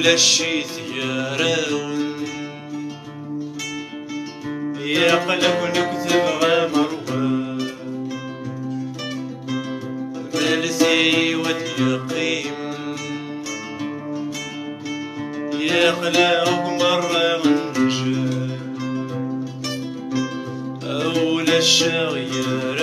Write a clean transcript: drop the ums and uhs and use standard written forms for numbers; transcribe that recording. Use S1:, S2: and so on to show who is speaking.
S1: ولا الشيت يراون يقلب نكتب غمروان مالسي واليقيم يقلب مرة غنجان أولى الشغير